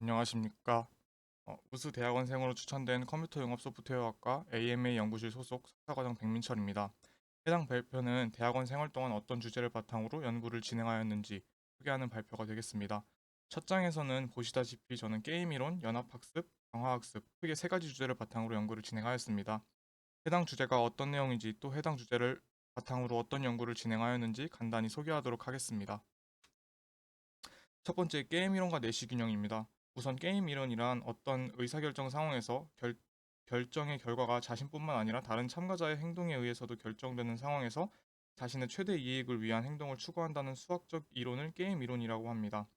안녕하십니까. 우수 대학원생으로 추천된 컴퓨터 융합 소프트웨어학과 AMA 연구실 소속 석사과정 백민철입니다. 해당 발표는 대학원 생활 동안 어떤 주제를 바탕으로 연구를 진행하였는지 소개하는 발표가 되겠습니다. 첫 장에서는 보시다시피 저는 게임 이론, 연합학습, 강화학습 크게 세 가지 주제를 바탕으로 연구를 진행하였습니다. 해당 주제가 어떤 내용인지 또 해당 주제를 바탕으로 어떤 연구를 진행하였는지 간단히 소개하도록 하겠습니다. 첫 번째, 게임 이론과 내시 균형입니다. 우선 게임 이론이란 어떤 의사결정 상황에서 결정의 결과가 자신뿐만 아니라 다른 참가자의 행동에 의해서도 결정되는 상황에서 자신의 최대 이익을 위한 행동을 추구한다는 수학적 이론을 게임 이론이라고 합니다.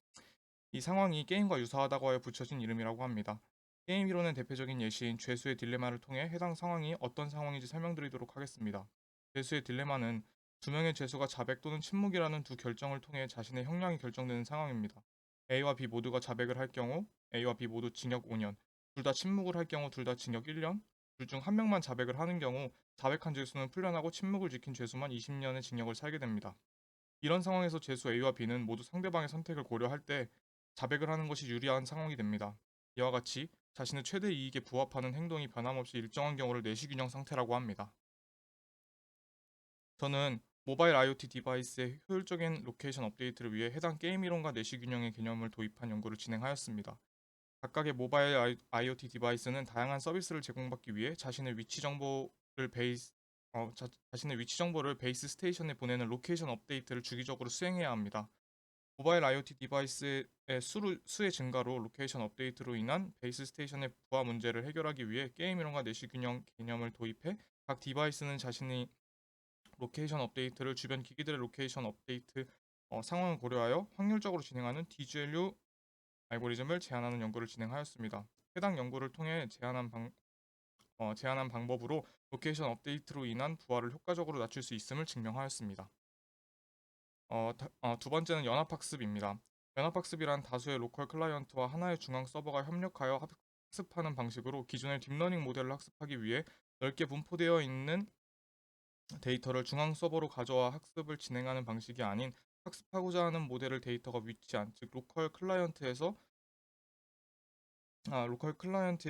이 상황이 게임과 유사하다고 하여 붙여진 이름이라고 합니다. 게임 이론의 대표적인 예시인 죄수의 딜레마를 통해 해당 상황이 어떤 상황인지 설명드리도록 하겠습니다. 죄수의 딜레마는 두 명의 죄수가 자백 또는 침묵이라는 두 결정을 통해 자신의 형량이 결정되는 상황입니다. A와 B 모두가 자백을 할 경우 A와 B 모두 징역 5년, 둘 다 침묵을 할 경우 둘 다 징역 1년, 둘 중 한 명만 자백을 하는 경우 자백한 죄수는 풀려나고 침묵을 지킨 죄수만 20년의 징역을 살게 됩니다. 이런 상황에서 죄수 A와 B는 모두 상대방의 선택을 고려할 때 자백을 하는 것이 유리한 상황이 됩니다. 이와 같이 자신의 최대 이익에 부합하는 행동이 변함없이 일정한 경우를 내시균형 상태라고 합니다. 저는 모바일 IoT 디바이스의 효율적인 로케이션 업데이트를 위해 해당 게임 이론과 내시균형의 개념을 도입한 연구를 진행하였습니다. 각각의 모바일 IoT 디바이스는 다양한 서비스를 제공받기 위해 자신의 위치 정보를 베이스 스테이션에 보내는 로케이션 업데이트를 주기적으로 수행해야 합니다. 모바일 IoT 디바이스의 수의 증가로 로케이션 업데이트로 인한 베이스 스테이션의 부하 문제를 해결하기 위해 게임 이론과 내시 균형 개념을 도입해 각 디바이스는 자신이 로케이션 업데이트를 주변 기기들의 로케이션 업데이트 상황을 고려하여 확률적으로 진행하는 DGLU 알고리즘을 제안하는 연구를 진행하였습니다. 해당 연구를 통해 제안한 방법으로 로케이션 업데이트로 인한 부하를 효과적으로 낮출 수 있음을 증명하였습니다. 두 번째는 연합학습입니다. 연합학습이란 다수의 로컬 클라이언트와 하나의 중앙 서버가 협력하여 학습하는 방식으로 기존의 딥러닝 모델을 학습하기 위해 넓게 분포되어 있는 데이터를 중앙 서버로 가져와 학습을 진행하는 방식이 아닌 학습하고자 하는 모델을 데이터가 위치한 즉 로컬 클라이언트에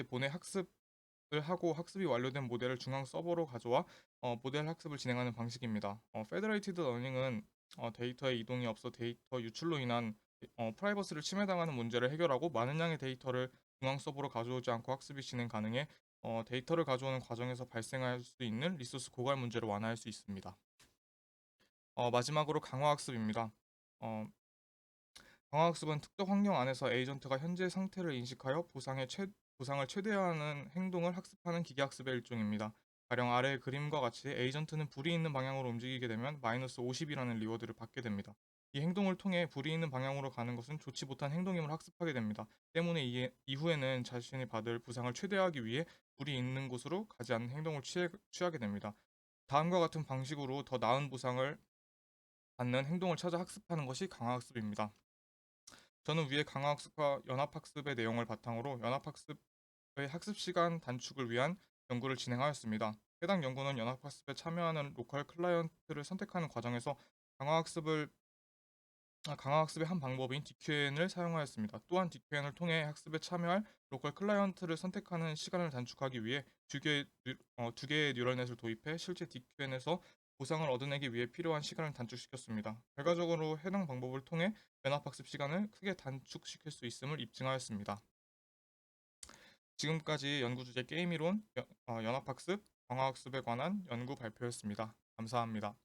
보내 학습을 하고 학습이 완료된 모델을 중앙 서버로 가져와 모델 학습을 진행하는 방식입니다. 페더레이티드 러닝은 데이터의 이동이 없어 데이터 유출로 인한 프라이버시를 침해당하는 문제를 해결하고 많은 양의 데이터를 중앙 서버로 가져오지 않고 학습이 진행 가능해 데이터를 가져오는 과정에서 발생할 수 있는 리소스 고갈 문제를 완화할 수 있습니다. 마지막으로 강화학습입니다. 어, 강화학습은 특정 환경 안에서 에이전트가 현재 상태를 인식하여 보상을 최대화하는 행동을 학습하는 기계학습의 일종입니다. 가령 아래의 그림과 같이 에이전트는 불이 있는 방향으로 움직이게 되면 마이너스 50이라는 리워드를 받게 됩니다. 이 행동을 통해 불이 있는 방향으로 가는 것은 좋지 못한 행동임을 학습하게 됩니다. 때문에 이후에는 자신이 받을 보상을 최대화하기 위해 불이 있는 곳으로 가지 않는 행동을 취하게 됩니다. 다음과 같은 방식으로 더 나은 보상을 받는 행동을 찾아 학습하는 것이 강화학습입니다. 저는 위에 강화학습과 연합학습의 내용을 바탕으로 연합학습의 학습 시간 단축을 위한 연구를 진행하였습니다. 해당 연구는 연합학습에 참여하는 로컬 클라이언트를 선택하는 과정에서 강화학습을 강화학습의 한 방법인 DQN을 사용하였습니다. 또한 DQN을 통해 학습에 참여할 로컬 클라이언트를 선택하는 시간을 단축하기 위해 두 개의 뉴럴넷을 도입해 실제 DQN에서 보상을 얻어내기 위해 필요한 시간을 단축시켰습니다. 결과적으로 해당 방법을 통해 연합학습 시간을 크게 단축시킬 수 있음을 입증하였습니다. 지금까지 연구주제 게임 이론, 연합학습, 강화학습에 관한 연구 발표였습니다. 감사합니다.